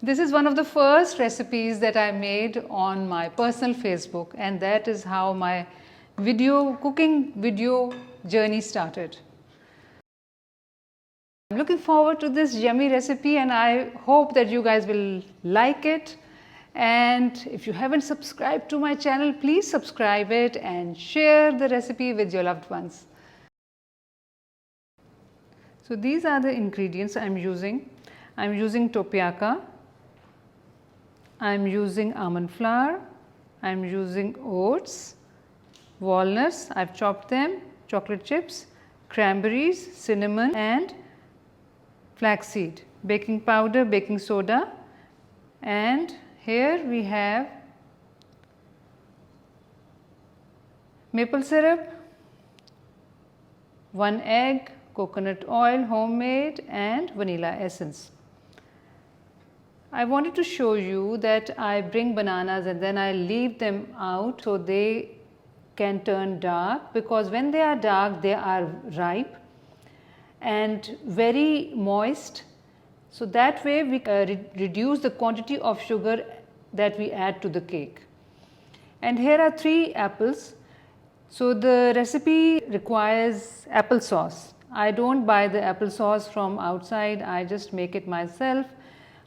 This is one of the first recipes that I made on my personal Facebook, and that is how my cooking video journey started. I'm looking forward to this yummy recipe, and I hope that you guys will like it. And if you haven't subscribed to my channel, please subscribe it and share the recipe with your loved ones. So these are the ingredients I'm using. I'm using tapioca, I'm using almond flour, I'm using oats, walnuts, I've chopped them, chocolate chips, cranberries, cinnamon and flaxseed, baking powder, baking soda, and here we have maple syrup, 1 egg, coconut oil homemade and vanilla essence. I wanted to show you that I bring bananas and then I leave them out so they can turn dark, because when they are dark they are ripe and very moist. So that way we reduce the quantity of sugar that we add to the cake. And here are 3 apples. So the recipe requires applesauce. I don't buy the applesauce from outside, I just make it myself.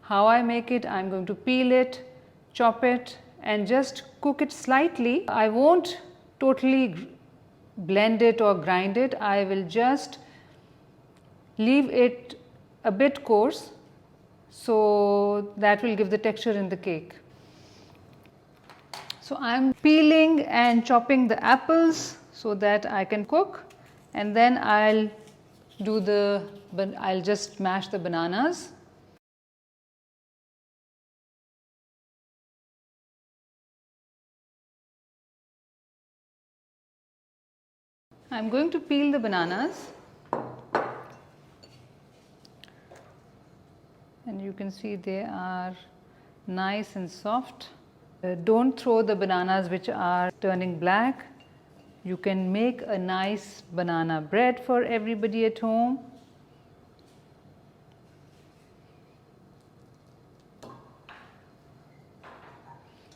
How I make it, I'm going to peel it, chop it and just cook it slightly. I won't totally blend it or grind it, I will just leave it a bit coarse, so that will give the texture in the cake. So I am peeling and chopping the apples so that I can cook, and then I'll just mash the bananas. I'm going to peel the bananas, and you can see they are nice and soft. Don't throw the bananas which are turning black. You can make a nice banana bread for everybody at home.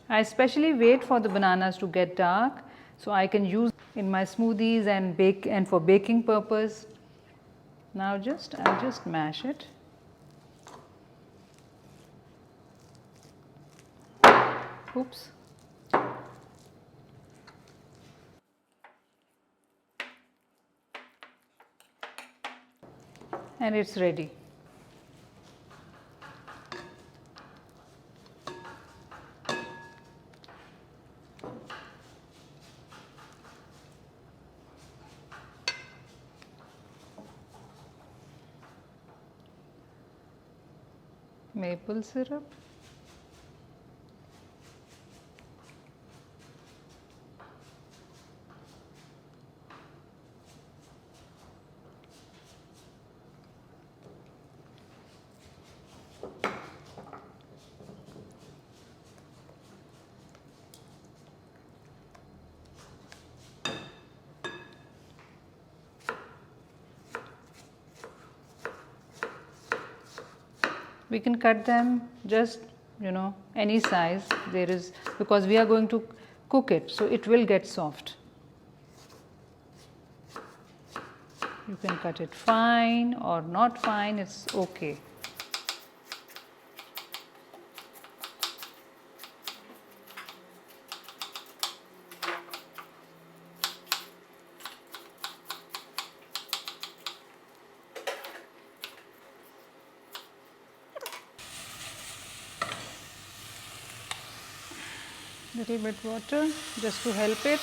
I especially wait for the bananas to get dark so I can use in my smoothies and for baking purpose. Now I'll just mash it. Oops. And it's ready. Maple syrup, we can cut them just any size there is, because we are going to cook it, so it will get soft. You can cut it fine or not fine, it's okay. Little bit water just to help it.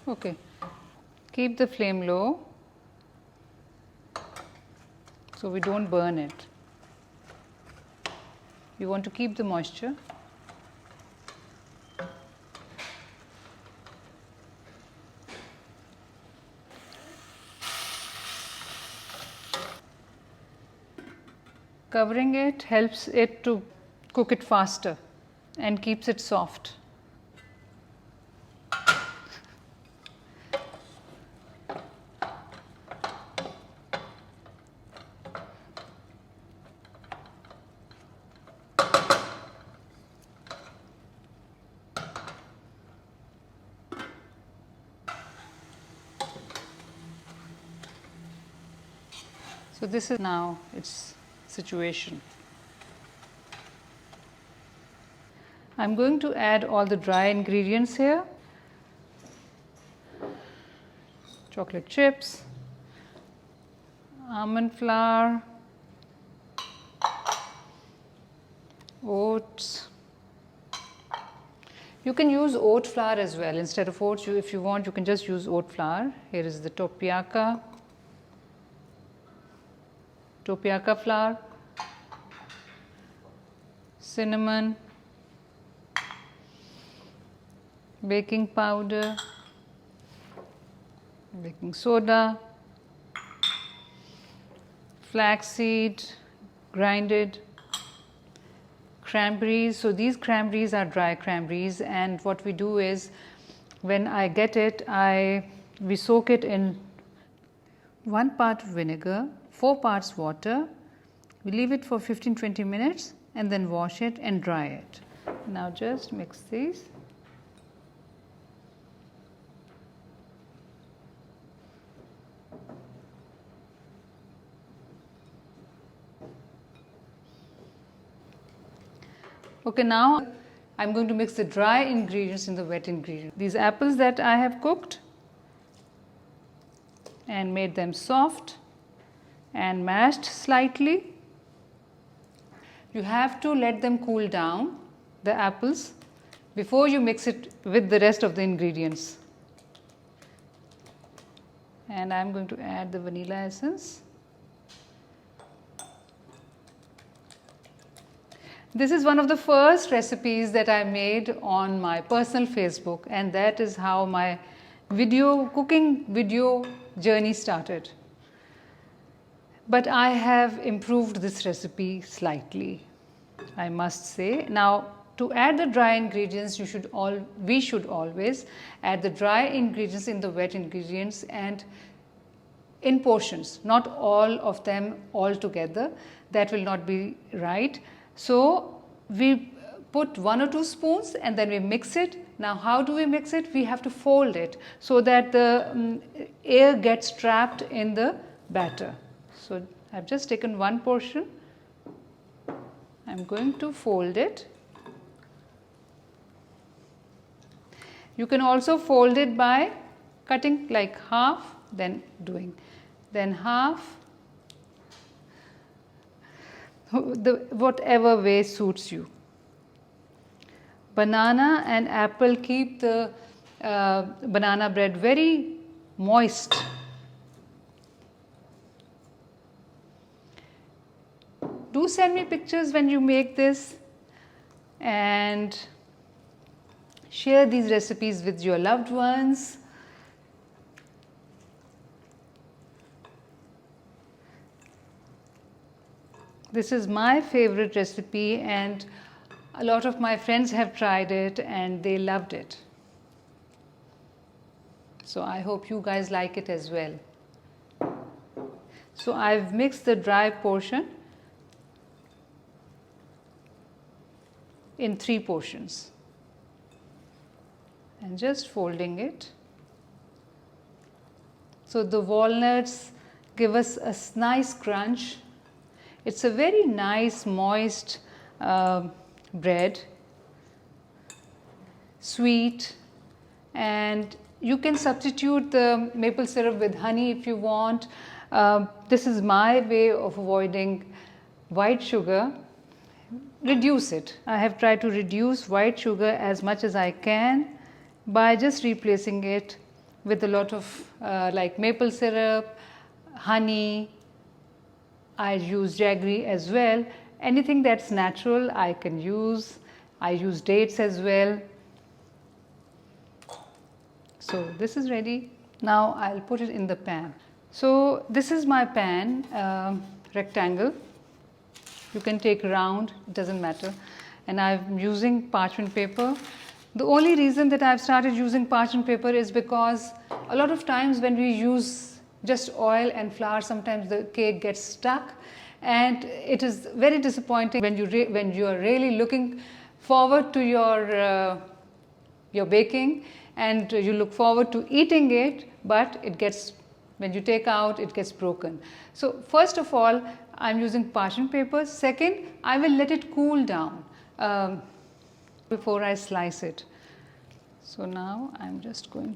Okay, keep the flame low so we don't burn it. You want to keep the moisture. Covering it helps it to cook it faster and keeps it soft. So this is now its situation. I'm going to add all the dry ingredients here. Chocolate chips, almond flour, oats. You can use oat flour as well. Instead of oats, if you want, you can just use oat flour. Here is the tapioca flour, cinnamon, baking powder, baking soda, flaxseed grinded, cranberries. So these cranberries are dry cranberries, and what we do is, when I get it, we soak it in 1 part vinegar, 4 parts water. We leave it for 15-20 minutes and then wash it and dry it. Now just mix these. Okay, now I'm going to mix the dry ingredients in the wet ingredients. These apples that I have cooked and made them soft and mashed slightly. You have to let them cool down, the apples, before you mix it with the rest of the ingredients. And I'm going to add the vanilla essence. This is one of the first recipes that I made on my personal Facebook, and that is how my cooking video journey started. But I have improved this recipe slightly, I must say. Now, to add the dry ingredients, we should always add the dry ingredients in the wet ingredients and in portions, not all of them all together. That will not be right. So we put 1 or 2 spoons and then we mix it. Now how do we mix it? We have to fold it so that the air gets trapped in the batter. So I've just taken 1 portion. I'm going to fold it. You can also fold it by cutting like half, then half. Whatever way suits you. Banana and apple keep the banana bread very moist. Do send me pictures when you make this and share these recipes with your loved ones. This is my favorite recipe, and a lot of my friends have tried it and they loved it. So I hope you guys like it as well. So I've mixed the dry portion in 3 portions and just folding it. So the walnuts give us a nice crunch. It's a very nice moist bread, sweet, and you can substitute the maple syrup with honey if you want. This is my way of avoiding white sugar. Reduce it. I have tried to reduce white sugar as much as I can by just replacing it with a lot of like maple syrup, honey. I use jaggery as well. Anything that's natural I can use. I use dates as well. So this is ready. Now I'll put it in the pan. So this is my pan, rectangle. You can take round, it doesn't matter. And I'm using parchment paper. The only reason that I've started using parchment paper is because a lot of times when we use just oil and flour, sometimes the cake gets stuck, and it is very disappointing when you are really looking forward to your baking and you look forward to eating it, but it gets When you take out, it gets broken. So first of all, I'm using parchment paper. Second, I will let it cool down before I slice it. So now I'm just going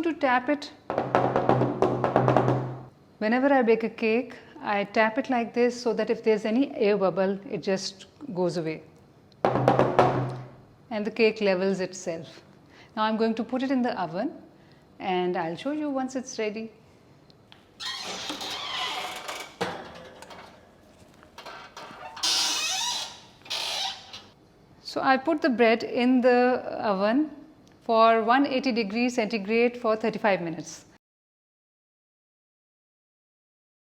to tap it. Whenever I bake a cake, I tap it like this so that if there's any air bubble, it just goes away. And the cake levels itself. Now I'm going to put it in the oven and I'll show you once it's ready. So I put the bread in the oven for 180 degrees centigrade for 35 minutes.